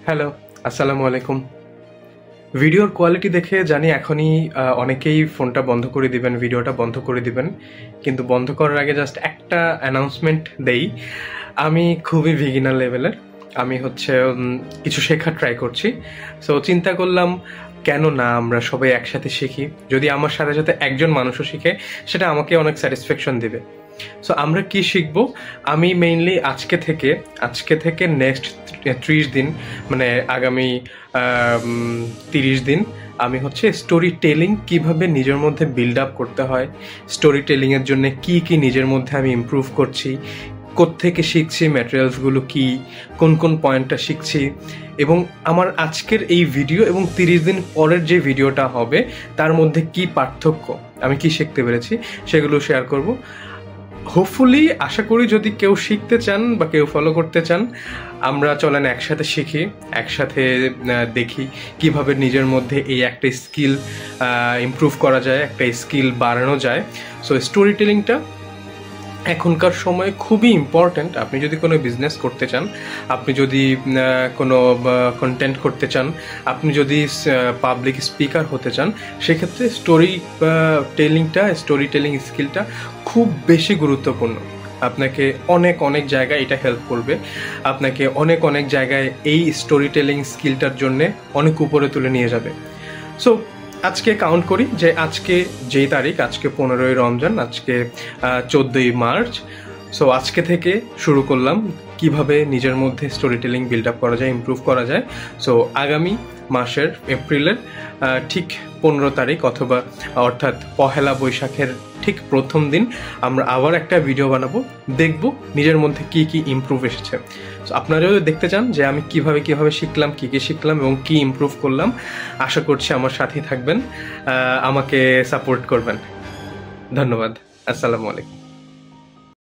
Hello, আসসালামু আলাইকুম। ভিডিওর কোয়ালিটি দেখে জানি এখনই অনেকেই ফোনটা বন্ধ করে দিবেন, ভিডিওটা বন্ধ করে দিবেন। কিন্তু বন্ধ করার আগে জাস্ট একটা অ্যানাউন্সমেন্ট দেই। আমি খুবই বিগিনার লেভেলের। আমি কিছু শেখার ট্রাই করছি। সো চিন্তা করলাম কেন না আমরা সবাই একসাথে শিখি। যদি আমার সাথে সাথে একজন মানুষও শিখে সেটা আমাকে অনেক স্যাটিসফ্যাকশন দিবে। সো আমরা কি শিখব? আমি মেইনলি আজকে থেকে নেক্সট 30 দিন, মানে আগামী 30 দিন আমি স্টোরি টেলিং কিভাবে নিজের মধ্যে বিল্ড আপ করতে হয়, স্টোরি টেলিংয়ের জন্য কি কি নিজের মধ্যে আমি ইমপ্রুভ করছি, কোত্থেকে শিখছি, ম্যাটেরিয়ালসগুলো কি, কোন কোন পয়েন্টটা শিখছি, এবং আমার আজকের এই ভিডিও এবং 30 দিন পরের যে ভিডিওটা হবে তার মধ্যে কি পার্থক্য, আমি কি শিখতে পেরেছি সেগুলো শেয়ার করব। হোপফুলি আশা করি যদি কেউ শিখতে চান বা কেউ ফলো করতে চান, আমরা চলেন একসাথে শিখি, একসাথে দেখি কিভাবে নিজের মধ্যে এই একটা স্কিল ইমপ্রুভ করা যায়, একটা স্কিল বাড়ানো যায়। সো স্টোরি টেলিংটা এখনকার সময়ে খুবই ইম্পর্ট্যান্ট। আপনি যদি কোনো বিজনেস করতে চান, আপনি যদি কোনো কন্টেন্ট করতে চান, আপনি যদি পাবলিক স্পিকার হতে চান, সেক্ষেত্রে স্টোরি টেলিং স্কিলটা খুব বেশি গুরুত্বপূর্ণ। আপনাকে অনেক অনেক জায়গায় এটা হেল্প করবে, আপনাকে অনেক অনেক জায়গায় এই স্টোরি টেলিং স্কিলটার জন্যে অনেক উপরে তুলে নিয়ে যাবে। সো আজকে কাউন্ট করি যে আজকে যেই তারিখ, আজকে 15ই রমজান, আজকে 14ই মার্চ। সো আজকে থেকে শুরু করলাম কিভাবে নিজের মধ্যে স্টোরি টেলিং বিল্ড আপ করা যায়, ইমপ্রুভ করা যায়। সো আগামী মাসের এপ্রিলের ঠিক 15 তারিখ অর্থাৎ পহেলা বৈশাখের ঠিক প্রথম দিন আমরা আবার একটা ভিডিও বানাবো, দেখব নিজের মধ্যে কি কি ইমপ্রুভ এসেছে। সো আপনারা যদি দেখতে চান যে আমি কিভাবে শিখলাম, কি কি শিখলাম এবং কি ইমপ্রুভ করলাম, আশা করছি আমার সাথেই থাকবেন, আমাকে সাপোর্ট করবেন। ধন্যবাদ। আসসালামু আলাইকুম।